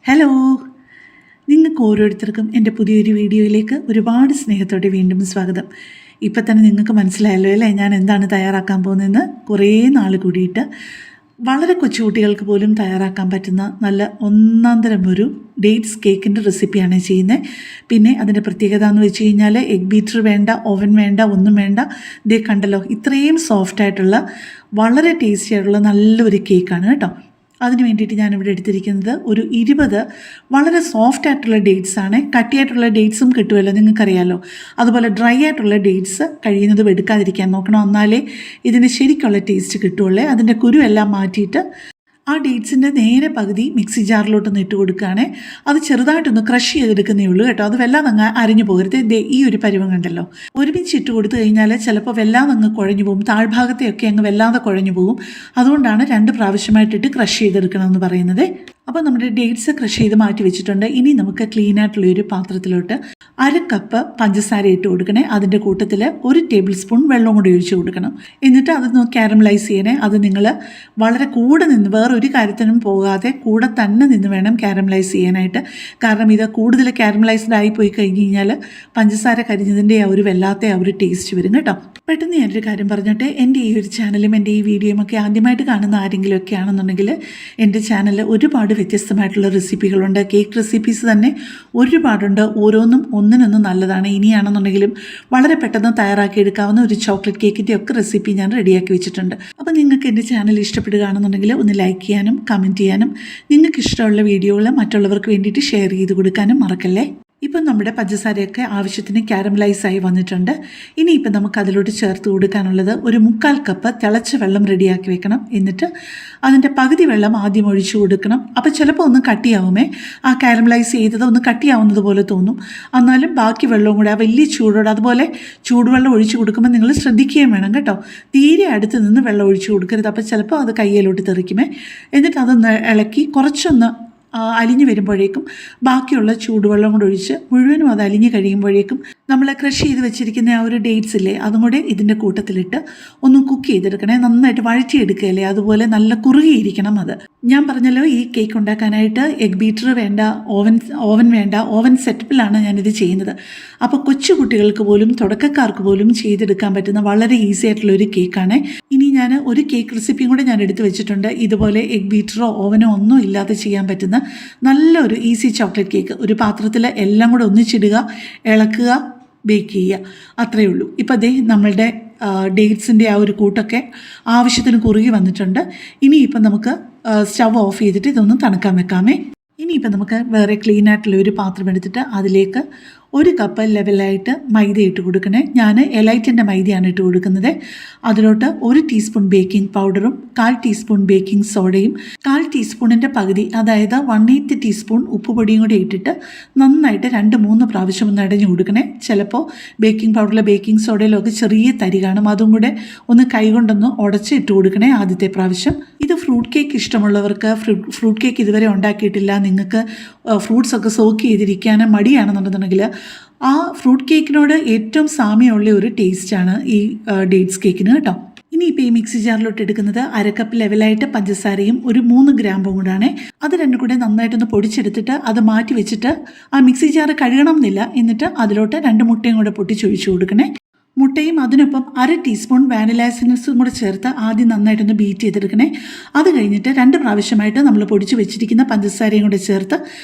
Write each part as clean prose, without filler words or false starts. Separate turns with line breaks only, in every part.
Hello, നിങ്ങൾക്ക് ഓരോരുത്തർക്കും എൻ്റെ പുതിയൊരു വീഡിയോയിലേക്ക് ഒരുപാട് സ്നേഹത്തോടെ വീണ്ടും സ്വാഗതം. ഇപ്പം തന്നെ നിങ്ങൾക്ക് മനസ്സിലായല്ലോ അല്ലേ ഞാൻ എന്താണ് തയ്യാറാക്കാൻ പോകുന്നതെന്ന്. കുറേ നാൾ കൂടിയിട്ട് വളരെ കൊച്ചുകുട്ടികൾക്ക് പോലും തയ്യാറാക്കാൻ പറ്റുന്ന നല്ല ഒന്നാം തരം ഒരു ഡേറ്റ്സ് കേക്കിൻ്റെ റെസിപ്പിയാണ് ചെയ്യുന്നത്. പിന്നെ അതിൻ്റെ പ്രത്യേകത എന്ന് വെച്ച് കഴിഞ്ഞാൽ എഗ് ബീറ്റർ വേണ്ട, ഓവൻ വേണ്ട, ഒന്നും വേണ്ട. ഇതേ കണ്ടല്ലോ, ഇത്രയും സോഫ്റ്റായിട്ടുള്ള വളരെ ടേസ്റ്റി ആയിട്ടുള്ള നല്ലൊരു കേക്കാണ് കേട്ടോ. അതിന് വേണ്ടിയിട്ട് ഞാനിവിടെ എടുത്തിരിക്കുന്നത് ഒരു 20 വളരെ സോഫ്റ്റ് ആയിട്ടുള്ള ഡേറ്റ്സാണ്. കട്ടിയായിട്ടുള്ള ഡേറ്റ്സും കിട്ടുമല്ലോ, നിങ്ങൾക്കറിയാമല്ലോ. അതുപോലെ ഡ്രൈ ആയിട്ടുള്ള ഡേറ്റ്സ് കഴിയുന്നതും എടുക്കാതിരിക്കാൻ നോക്കണം, എന്നാലേ ഇതിന് ശരിക്കുള്ള ടേസ്റ്റ് കിട്ടുള്ളൂ. അതിൻ്റെ കുരുവെല്ലാം മാറ്റിയിട്ട് ആ ഡേറ്റ്സിൻ്റെ നേരെ പകുതി മിക്സി ജാറിലോട്ടൊന്ന് ഇട്ട് കൊടുക്കുകയാണ്. അത് ചെറുതായിട്ടൊന്ന് ക്രഷ് ചെയ്തെടുക്കുന്നേ ഉള്ളൂ കേട്ടോ. അത് വല്ലാതെ അരിഞ്ഞു പോകരുത്. ഈ ഒരു പരുവം കണ്ടല്ലോ, ഒരുമിച്ച് ഇട്ട് കൊടുത്തു കഴിഞ്ഞാൽ ചിലപ്പോൾ വല്ലാതെ കുഴഞ്ഞു പോകും, താഴ്ഭാഗത്തെയൊക്കെ വല്ലാതെ കുഴഞ്ഞു പോകും. അതുകൊണ്ടാണ് 2 പ്രാവശ്യമായിട്ടിട്ട് ക്രഷ് ചെയ്തെടുക്കണമെന്ന് പറയുന്നത്. അപ്പോൾ നമ്മുടെ ഡേറ്റ്സ് ക്രഷ് ചെയ്ത് മാറ്റി വെച്ചിട്ടുണ്ട്. ഇനി നമുക്ക് ക്ലീൻ ആയിട്ടുള്ള ഒരു പാത്രത്തിലോട്ട് 1/2 കപ്പ് പഞ്ചസാര ഇട്ട് കൊടുക്കണേ. അതിൻ്റെ കൂട്ടത്തിൽ 1 ടേബിൾ സ്പൂൺ വെള്ളം കൂടി ഒഴിച്ച് കൊടുക്കണം. എന്നിട്ട് അതൊന്ന് കാരമലൈസ് ചെയ്യണേ. അത് നിങ്ങൾ വളരെ കൂടെ നിന്ന് വേറൊരു കാര്യത്തിനും പോകാതെ കൂടെ തന്നെ നിന്ന് വേണം കാരമലൈസ് ചെയ്യാനായിട്ട്. കാരണം ഇത് കൂടുതൽ കാരമലൈസ്ഡ് ആയി പോയി കഴിഞ്ഞ് കഴിഞ്ഞാൽ പഞ്ചസാര കരിഞ്ഞതിൻ്റെ ആ ഒരു വല്ലാത്ത ആ ഒരു ടേസ്റ്റ് വരും കേട്ടോ. പെട്ടെന്ന് ഞാനൊരു കാര്യം പറഞ്ഞിട്ട്, എൻ്റെ ഈ ഒരു ചാനലും എൻ്റെ ഈ വീഡിയോയും ഒക്കെ ആദ്യമായിട്ട് കാണുന്ന ആരെങ്കിലും ഒക്കെ ആണെന്നുണ്ടെങ്കിൽ എൻ്റെ ചാനലിൽ ഒരുപാട് വ്യത്യസ്തമായിട്ടുള്ള റെസിപ്പികളുണ്ട്. കേക്ക് റെസിപ്പീസ് തന്നെ ഒരുപാടുണ്ട്. ഓരോന്നും ഒന്നിനൊന്നും നല്ലതാണ്. ഇനിയാണെന്നുണ്ടെങ്കിലും വളരെ പെട്ടെന്ന് തയ്യാറാക്കി എടുക്കാവുന്ന ഒരു ചോക്ലേറ്റ് കേക്കിൻ്റെ ഒക്കെ റെസിപ്പി ഞാൻ റെഡിയാക്കി വെച്ചിട്ടുണ്ട്. അപ്പോൾ നിങ്ങൾക്ക് എൻ്റെ ചാനൽ ഇഷ്ടപ്പെടുകയാണെന്നുണ്ടെങ്കിൽ ഒന്ന് ലൈക്ക് ചെയ്യാനും കമൻറ്റ് ചെയ്യാനും നിങ്ങൾക്ക് ഇഷ്ടമുള്ള വീഡിയോകൾ മറ്റുള്ളവർക്ക് വേണ്ടിയിട്ട് ഷെയർ ചെയ്ത് കൊടുക്കാനും മറക്കല്ലേ. ഇപ്പം നമ്മുടെ പഞ്ചസാരയൊക്കെ ആവശ്യത്തിന് കാരമലൈസായി വന്നിട്ടുണ്ട്. ഇനിയിപ്പം നമുക്ക് അതിലോട്ട് ചേർത്ത് കൊടുക്കാനുള്ളത് ഒരു 3/4 കപ്പ് തിളച്ച വെള്ളം റെഡിയാക്കി വെക്കണം. എന്നിട്ട് അതിൻ്റെ പകുതി വെള്ളം ആദ്യം ഒഴിച്ചു കൊടുക്കണം. അപ്പോൾ ചിലപ്പോൾ ഒന്ന് കട്ടിയാവുമേ, ആ കാരമലൈസ് ചെയ്തത് ഒന്ന് കട്ടിയാവുന്നത് പോലെ തോന്നും. എന്നാലും ബാക്കി വെള്ളവും കൂടെ ആ വലിയ ചൂടോടെ അതുപോലെ ചൂടുവെള്ളം ഒഴിച്ചു കൊടുക്കുമ്പോൾ നിങ്ങൾ ശ്രദ്ധിക്കുകയും വേണം കേട്ടോ. തീരെ അടുത്ത് നിന്ന് വെള്ളം ഒഴിച്ചു കൊടുക്കരുത്, അപ്പോൾ ചിലപ്പോൾ അത് കയ്യിലോട്ട് തെറിക്കുമേ. എന്നിട്ട് അതൊന്ന് ഇളക്കി കുറച്ചൊന്ന് അലിഞ്ഞു വരുമ്പോഴേക്കും ബാക്കിയുള്ള ചൂടുവെള്ളം കൂടെ ഒഴിച്ച് മുഴുവനും അത് അലിഞ്ഞ് കഴിയുമ്പോഴേക്കും നമ്മൾ ക്രഷ് ചെയ്ത് വെച്ചിരിക്കുന്ന ആ ഒരു ഡേറ്റ്സ് ഇല്ലേ, അതും കൂടെ ഇതിൻ്റെ കൂട്ടത്തിലിട്ട് ഒന്ന് കുക്ക് ചെയ്തെടുക്കണേ. നന്നായിട്ട് വഴറ്റിയെടുക്കുകയല്ലേ, അതുപോലെ നല്ല കുറുകിയിരിക്കണം അത്. ഞാൻ പറഞ്ഞല്ലോ, ഈ കേക്ക് ഉണ്ടാക്കാനായിട്ട് എഗ് ബീറ്റർ വേണ്ട, ഓവൻ വേണ്ട. ഓവൻ സെറ്റപ്പിലാണ് ഞാനിത് ചെയ്യുന്നത്. അപ്പോൾ കൊച്ചു കുട്ടികൾക്ക് പോലും തുടക്കക്കാർക്ക് പോലും ചെയ്തെടുക്കാൻ പറ്റുന്ന വളരെ ഈസി ആയിട്ടുള്ള ഒരു കേക്കാണ്. ഇനി ഞാൻ ഒരു കേക്ക് റെസിപ്പിയും കൂടെ ഞാൻ എടുത്ത് വെച്ചിട്ടുണ്ട്. ഇതുപോലെ എഗ് ബീറ്ററോ ഓവനോ ഒന്നും ഇല്ലാതെ ചെയ്യാൻ പറ്റുന്ന നല്ലൊരു ഈസി ചോക്ലേറ്റ് കേക്ക്. ഒരു പാത്രത്തിൽ എല്ലാം കൂടെ ഒന്നിച്ചിടുക, ഇളക്കുക, ബേക്ക് ചെയ്യുക, അത്രയേ ഉള്ളൂ. ഇപ്പോൾ അതേ നമ്മളുടെ ഡേറ്റ്സിൻ്റെ ആ ഒരു കൂട്ടൊക്കെ ആവശ്യത്തിന് കുറുകി വന്നിട്ടുണ്ട്. ഇനിയിപ്പം നമുക്ക് സ്റ്റവ് ഓഫ് ചെയ്തിട്ട് ഇതൊന്ന് തണുക്കാൻ വെക്കാമേ. ഇനിയിപ്പം നമുക്ക് വേറെ ക്ലീൻ ആയിട്ടുള്ള ഒരു പാത്രം എടുത്തിട്ട് അതിലേക്ക് 1 കപ്പ് ലെവലായിട്ട് മൈദ ഇട്ട് കൊടുക്കണേ. ഞാൻ എലൈറ്റിൻ്റെ മൈദയാണ് ഇട്ട് കൊടുക്കുന്നത്. അതിലോട്ട് 1 ടീസ്പൂൺ ബേക്കിംഗ് പൗഡറും 1/4 ടീസ്പൂൺ ബേക്കിംഗ് സോഡയും 1/4 ടീസ്പൂണിൻ്റെ പകുതി, അതായത് 1/8 ടീസ്പൂൺ ഉപ്പുപൊടിയും കൂടി ഇട്ടിട്ട് നന്നായിട്ട് 2-3 പ്രാവശ്യം ഒന്ന് അടഞ്ഞു കൊടുക്കണേ. ചിലപ്പോൾ ബേക്കിംഗ് പൗഡറിലെ ബേക്കിംഗ് സോഡയിലൊക്കെ ചെറിയ തരി കാണും, അതും കൂടെ ഒന്ന് കൈകൊണ്ടൊന്ന് ഉടച്ച് ഇട്ട് കൊടുക്കണേ ആദ്യത്തെ പ്രാവശ്യം. ഇത് ഫ്രൂട്ട് കേക്ക് ഇഷ്ടമുള്ളവർക്ക്, ഫ്രൂട്ട് കേക്ക് ഇതുവരെ ഉണ്ടാക്കിയിട്ടില്ല, നിങ്ങൾക്ക് ഫ്രൂട്ട്സ് ഒക്കെ സോക്ക് ചെയ്തിരിക്കാൻ മടിയാണെന്നുണ്ടെന്നുണ്ടെങ്കിൽ ആ ഫ്രൂട്ട് കേക്കിനോട് ഏറ്റവും സാമ്യമുള്ള ഒരു ടേസ്റ്റാണ് ഈ ഡേറ്റ്സ് കേക്കിന് കേട്ടോ. ഇനിയിപ്പോൾ ഈ മിക്സി ജാറിലോട്ട് എടുക്കുന്നത് 1/2 കപ്പ് ലെവലായിട്ട് പഞ്ചസാരയും ഒരു 3 ഗ്രാമ്പും കൂടാണ്. അത് രണ്ടും കൂടെ നന്നായിട്ടൊന്ന് പൊടിച്ചെടുത്തിട്ട് അത് മാറ്റി വെച്ചിട്ട് ആ മിക്സി ജാറ് കഴുകണം എന്നില്ല. എന്നിട്ട് അതിലോട്ട് 2 മുട്ടയും കൂടെ പൊട്ടിച്ചൊഴിച്ചു കൊടുക്കണേ. മുട്ടയും അതിനൊപ്പം 1/2 ടീസ്പൂൺ വാനില എസൻസും കൂടെ ചേർത്ത് ആദ്യം നന്നായിട്ടൊന്ന് ബീറ്റ് ചെയ്തെടുക്കണേ. അത് കഴിഞ്ഞിട്ട് 2 പ്രാവശ്യമായിട്ട് നമ്മൾ പൊടിച്ച് വെച്ചിരിക്കുന്ന പഞ്ചസാരയും കൂടെ ചേർത്ത്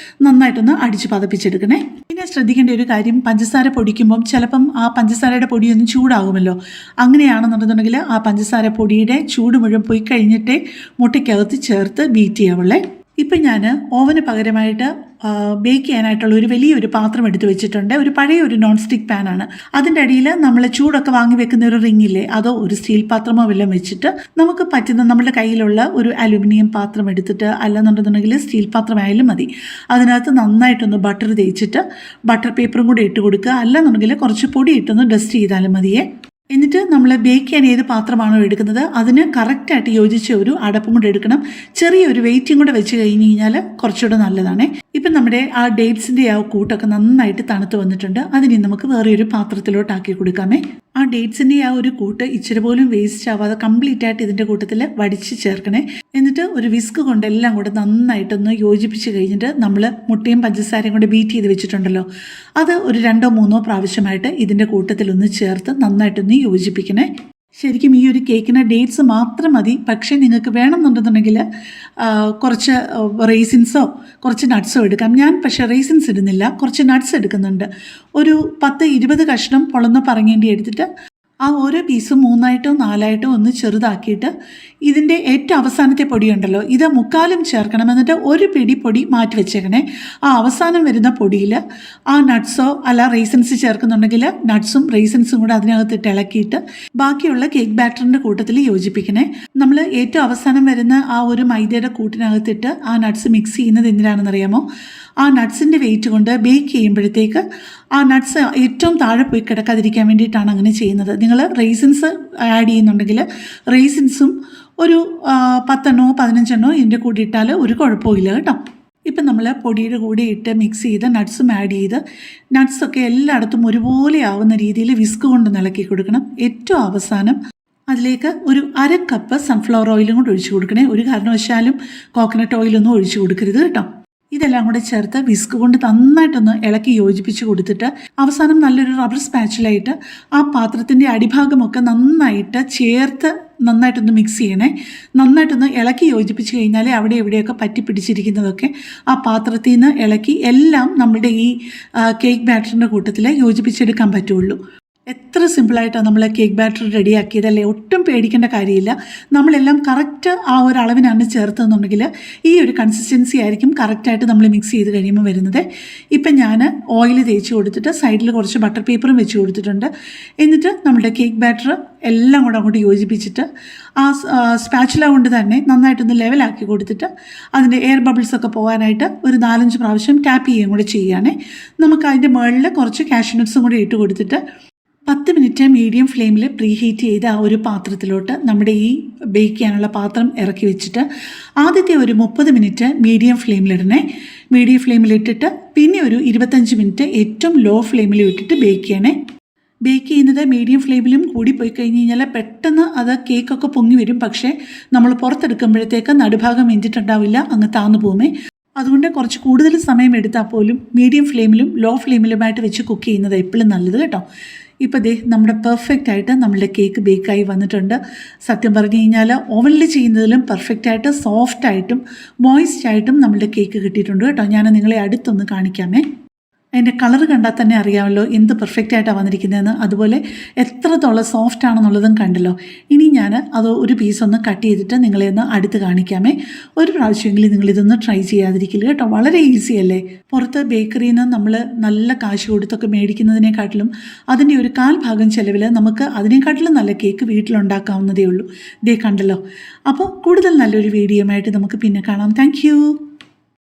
നന്നായിട്ടൊന്ന് അടിച്ച് പതപ്പിച്ചെടുക്കണേ. പിന്നെ ശ്രദ്ധിക്കേണ്ട ഒരു കാര്യം, പഞ്ചസാര പൊടിക്കുമ്പം ചിലപ്പം ആ പഞ്ചസാരയുടെ പൊടിയൊന്നും ചൂടാകുമല്ലോ. അങ്ങനെയാണെന്നുണ്ടെന്നുണ്ടെങ്കിൽ ആ പഞ്ചസാര പൊടിയുടെ ചൂട് മുഴുവൻ പോയി കഴിഞ്ഞിട്ടേ മുട്ടയ്ക്കകത്ത് ചേർത്ത് ബീറ്റ് ചെയ്യാവുള്ളേ. ഇപ്പം ഞാൻ ഓവന് പകരമായിട്ട് ബേക്ക് ചെയ്യാനായിട്ടുള്ള ഒരു വലിയൊരു പാത്രം എടുത്ത് വെച്ചിട്ടുണ്ട്. ഒരു പഴയ ഒരു നോൺ സ്റ്റിക്ക് പാനാണ്. അതിൻ്റെ അടിയിൽ നമ്മൾ ചൂടൊക്കെ വാങ്ങി വെക്കുന്ന ഒരു റിങ്ങില്ലേ, അതോ ഒരു സ്റ്റീൽ പാത്രമോ വല്ലതും വെച്ചിട്ട് നമുക്ക് പറ്റുന്ന നമ്മുടെ കയ്യിലുള്ള ഒരു അലുമിനിയം പാത്രം എടുത്തിട്ട്, അല്ലെന്നുണ്ടെന്നുണ്ടെങ്കിൽ സ്റ്റീൽ പാത്രമായാലും മതി. അതിനകത്ത് നന്നായിട്ടൊന്ന് ബട്ടർ തേച്ചിട്ട് ബട്ടർ പേപ്പറും കൂടി ഇട്ട് കൊടുക്കുക. അല്ലെന്നുണ്ടെങ്കിൽ കുറച്ച് പൊടി ഇട്ടൊന്ന് ഡസ്റ്റ് ചെയ്താലും മതിയേ. എന്നിട്ട് നമ്മൾ ബേക്ക് ചെയ്യാൻ ഏത് പാത്രമാണോ എടുക്കുന്നത് അതിന് കറക്റ്റായിട്ട് യോജിച്ച ഒരു അടപ്പും കൂടെ എടുക്കണം. ചെറിയൊരു വെയിറ്റും കൂടെ വെച്ച് കഴിഞ്ഞ് കഴിഞ്ഞാൽ കുറച്ചുകൂടെ നല്ലതാണ്. ഇപ്പം നമ്മുടെ ആ ഡേറ്റ്സിൻ്റെ ആ കൂട്ടൊക്കെ നന്നായിട്ട് തണുത്ത് വന്നിട്ടുണ്ട്. അതിനി നമുക്ക് വേറെ ഒരു പാത്രത്തിലോട്ടാക്കി കൊടുക്കാമേ. ആ ഡേറ്റ്സിൻ്റെ ആ ഒരു കൂട്ട് ഇച്ചിരി പോലും വേസ്റ്റ് ആവാതെ കംപ്ലീറ്റ് ആയിട്ട് ഇതിൻ്റെ കൂട്ടത്തിൽ വടിച്ച് ചേർക്കണേ. എന്നിട്ട് ഒരു വിസ്ക് കൊണ്ട് എല്ലാം കൂടെ നന്നായിട്ടൊന്ന് യോജിപ്പിച്ച് കഴിഞ്ഞിട്ട് നമ്മൾ മുട്ടയും പഞ്ചസാരയും കൂടെ ബീറ്റ് ചെയ്ത് വെച്ചിട്ടുണ്ടല്ലോ, അത് ഒരു 2-3 പ്രാവശ്യമായിട്ട് ഇതിൻ്റെ കൂട്ടത്തിലൊന്ന് ചേർത്ത് നന്നായിട്ടൊന്ന് യോജിപ്പിക്കണേ. ശരിക്കും ഈ ഒരു കേക്കിന് ഡേറ്റ്സ് മാത്രം മതി. പക്ഷേ നിങ്ങൾക്ക് വേണമെന്നുണ്ടെന്നുണ്ടെങ്കിൽ കുറച്ച് റേസിൻസോ കുറച്ച് നട്ട്സോ എടുക്കാം. ഞാൻ പക്ഷേ റേസിൻസ് ഇടുന്നില്ല, കുറച്ച് നട്ട്സ് എടുക്കുന്നുണ്ട്. ഒരു 10-20 കഷ്ണം പൊളന്ന പറങ്ങേണ്ടി എടുത്തിട്ട് ആ ഓരോ പീസും 3ആയിട്ടോ 4ആയിട്ടോ ഒന്ന് ചെറുതാക്കിയിട്ട് ഇതിൻ്റെ ഏറ്റവും അവസാനത്തെ പൊടിയുണ്ടല്ലോ, ഇത് 3/4 ചേർക്കണം. എന്നിട്ട് ഒരു പിടി പൊടി മാറ്റി വെച്ചേക്കണേ. ആ അവസാനം വരുന്ന പൊടിയിൽ ആ നട്ട്സോ അല്ല റേസിൻസ് ചേർക്കുന്നുണ്ടെങ്കിൽ നട്ട്സും റേസിൻസും കൂടെ അതിനകത്തിട്ട് ഇളക്കിയിട്ട് ബാക്കിയുള്ള കേക്ക് ബാറ്ററിൻ്റെ കൂട്ടത്തിൽ യോജിപ്പിക്കണേ. നമ്മൾ ഏറ്റവും അവസാനം വരുന്ന ആ ഒരു മൈദയുടെ കൂട്ടിനകത്തിട്ട് ആ നട്ട്സ് മിക്സ് ചെയ്യുന്നത് എന്തിനാണെന്നറിയാമോ? ആ നട്ട്സിൻ്റെ വെയിറ്റ് കൊണ്ട് ബേക്ക് ചെയ്യുമ്പോഴത്തേക്ക് ആ നട്ട്സ് ഏറ്റവും താഴെ പോയി കിടക്കാതിരിക്കാൻ വേണ്ടിയിട്ടാണ് അങ്ങനെ ചെയ്യുന്നത്. നിങ്ങൾ റേസിൻസ് ആഡ് ചെയ്യുന്നുണ്ടെങ്കിൽ റേസിൻസും ഒരു 10-15 ഇതിൻ്റെ കൂടെ ഇട്ടാൽ ഒരു കുഴപ്പമില്ല കേട്ടോ. ഇപ്പം നമ്മൾ പൊടിയുടെ കൂടെ ഇട്ട് മിക്സ് ചെയ്ത് നട്ട്സും ആഡ് ചെയ്ത് നട്ട്സൊക്കെ എല്ലായിടത്തും ഒരുപോലെ ആവുന്ന രീതിയിൽ വിസ്ക് കൊണ്ട് ഇളക്കി കൊടുക്കണം. ഏറ്റവും അവസാനം അതിലേക്ക് ഒരു 1/2 കപ്പ് സൺഫ്ലവർ ഓയിലും കൂടെ ഒഴിച്ചു കൊടുക്കണേ. ഒരു കാരണവശാലും കോക്കനട്ട് ഓയിലൊന്നും ഒഴിച്ചു കൊടുക്കരുത് കേട്ടോ. ഇതെല്ലാം കൂടെ ചേർത്ത് വിസ്ക് കൊണ്ട് നന്നായിട്ടൊന്ന് ഇളക്കി യോജിപ്പിച്ച് കൊടുത്തിട്ട് അവസാനം നല്ലൊരു റബ്ബർ സ്പാച്ചിലായിട്ട് ആ പാത്രത്തിൻ്റെ അടിഭാഗമൊക്കെ നന്നായിട്ട് ചേർത്ത് നന്നായിട്ടൊന്ന് മിക്സ് ചെയ്യണേ. നന്നായിട്ടൊന്ന് ഇളക്കി യോജിപ്പിച്ച് കഴിഞ്ഞാൽ അവിടെ എവിടെയൊക്കെ പറ്റി പിടിച്ചിരിക്കുന്നതൊക്കെ ആ പാത്രത്തിൽ നിന്ന് ഇളക്കി എല്ലാം നമ്മുടെ ഈ കേക്ക് ബാറ്ററിൻ്റെ കൂട്ടത്തിൽ യോജിപ്പിച്ചെടുക്കാൻ പറ്റുള്ളൂ. എത്ര സിമ്പിളായിട്ടാണ് നമ്മൾ കേക്ക് ബാറ്റർ റെഡിയാക്കിയതല്ലേ. ഒട്ടും പേടിക്കേണ്ട കാര്യമില്ല. നമ്മളെല്ലാം കറക്റ്റ് ആ ഒരു അളവിനാണ് ചേർത്തെന്നുണ്ടെങ്കിൽ ഈ ഒരു കൺസിസ്റ്റൻസി ആയിരിക്കും കറക്റ്റായിട്ട് നമ്മൾ മിക്സ് ചെയ്ത് കഴിയുമ്പോൾ വരുന്നത്. ഇപ്പം ഞാൻ ഓയിൽ തേച്ച് കൊടുത്തിട്ട് സൈഡിൽ കുറച്ച് ബട്ടർ പേപ്പറും വെച്ച് കൊടുത്തിട്ടുണ്ട്. എന്നിട്ട് നമ്മുടെ കേക്ക് ബാറ്റർ എല്ലാം കൂടെ അങ്ങോട്ട് യോജിപ്പിച്ചിട്ട് ആ സ്പാച്ചുല കൊണ്ട് തന്നെ നന്നായിട്ടൊന്ന് ലെവലാക്കി കൊടുത്തിട്ട് അതിൻ്റെ എയർ ബബിൾസൊക്കെ പോകാനായിട്ട് ഒരു 4-5 പ്രാവശ്യം ടാപ്പ് ചെയ്യുകയും കൂടെ ചെയ്യുകയാണേ. നമുക്ക് അതിൻ്റെ മുകളിൽ കുറച്ച് കാഷ്യൂ നട്ട്സും കൂടി ഇട്ട് കൊടുത്തിട്ട് 10 മിനിറ്റ് മീഡിയം ഫ്ലെയിമിൽ പ്രീ ഹീറ്റ് ചെയ്ത് ആ ഒരു പാത്രത്തിലോട്ട് നമ്മുടെ ഈ ബേക്ക് ചെയ്യാനുള്ള പാത്രം ഇറക്കി വെച്ചിട്ട് ആദ്യത്തെ ഒരു 30 മിനിറ്റ് മീഡിയം ഫ്ലെയിമിലിടണേ. മീഡിയം ഫ്ലെയിമിലിട്ടിട്ട് പിന്നെ ഒരു 25 മിനിറ്റ് ഏറ്റവും ലോ ഫ്ലെയിമിൽ ഇട്ടിട്ട് ബേക്ക് ചെയ്യണേ. ബേക്ക് ചെയ്യുന്നത് മീഡിയം ഫ്ലെയിമിലും കൂടി പോയി കഴിഞ്ഞ് കഴിഞ്ഞാൽ പെട്ടെന്ന് അത് കേക്കൊക്കെ പൊങ്ങി വരും. പക്ഷേ നമ്മൾ പുറത്തെടുക്കുമ്പോഴത്തേക്ക് നടുഭാഗം വെന്തിട്ടുണ്ടാവില്ല, അങ്ങ് താന്നു പോകുമേ. അതുകൊണ്ട് കുറച്ച് കൂടുതൽ സമയം എടുത്താൽ പോലും മീഡിയം ഫ്ലെയിമിലും ലോ ഫ്ലെയിമിലുമായിട്ട് വെച്ച് കുക്ക് ചെയ്യുന്നത് എപ്പോഴും നല്ലത് കേട്ടോ. ഇപ്പോൾ ദേ നമ്മുടെ പെർഫെക്റ്റ് ആയിട്ട് നമ്മളുടെ കേക്ക് ബേക്കായി വന്നിട്ടുണ്ട്. സത്യം പറഞ്ഞു കഴിഞ്ഞാൽ ഓവനിൽ ചെയ്യുന്നതിലും പെർഫെക്റ്റായിട്ട് സോഫ്റ്റായിട്ടും മോയിസ്റ്റായിട്ടും നമ്മളുടെ കേക്ക് കിട്ടിയിട്ടുണ്ട് കേട്ടോ. ഞാൻ നിങ്ങളെ അടുത്തൊന്ന് കാണിക്കാമേ. അതിൻ്റെ കളർ കണ്ടാൽ തന്നെ അറിയാമല്ലോ എന്ത് പെർഫെക്റ്റ് ആയിട്ടാണ് വന്നിരിക്കുന്നതെന്ന്. അതുപോലെ എത്രത്തോളം സോഫ്റ്റ് ആണെന്നുള്ളതും കണ്ടല്ലോ. ഇനി ഞാൻ അത് ഒരു പീസ് ഒന്ന് കട്ട് ചെയ്തിട്ട് നിങ്ങളെ ഒന്ന് അടുത്ത് കാണിക്കാമേ. ഒരു പ്രാവശ്യമെങ്കിലും നിങ്ങളിതൊന്ന് ട്രൈ ചെയ്യാതിരിക്കില്ല കേട്ടോ. വളരെ ഈസി അല്ലേ. പുറത്ത് ബേക്കറിയിൽ നിന്ന് നമ്മൾ നല്ല കാശ് കൊടുത്തൊക്കെ മേടിക്കുന്നതിനെക്കാട്ടിലും അതിൻ്റെ ഒരു 1/4 ഭാഗം ചിലവിൽ നമുക്ക് അതിനെക്കാട്ടിലും നല്ല കേക്ക് വീട്ടിലുണ്ടാക്കാവുന്നതേ ഉള്ളൂ. ദേ കണ്ടല്ലോ. അപ്പോൾ കൂടുതൽ നല്ലൊരു വീഡിയോയുമായിട്ട് നമുക്ക് പിന്നെ കാണാം. താങ്ക്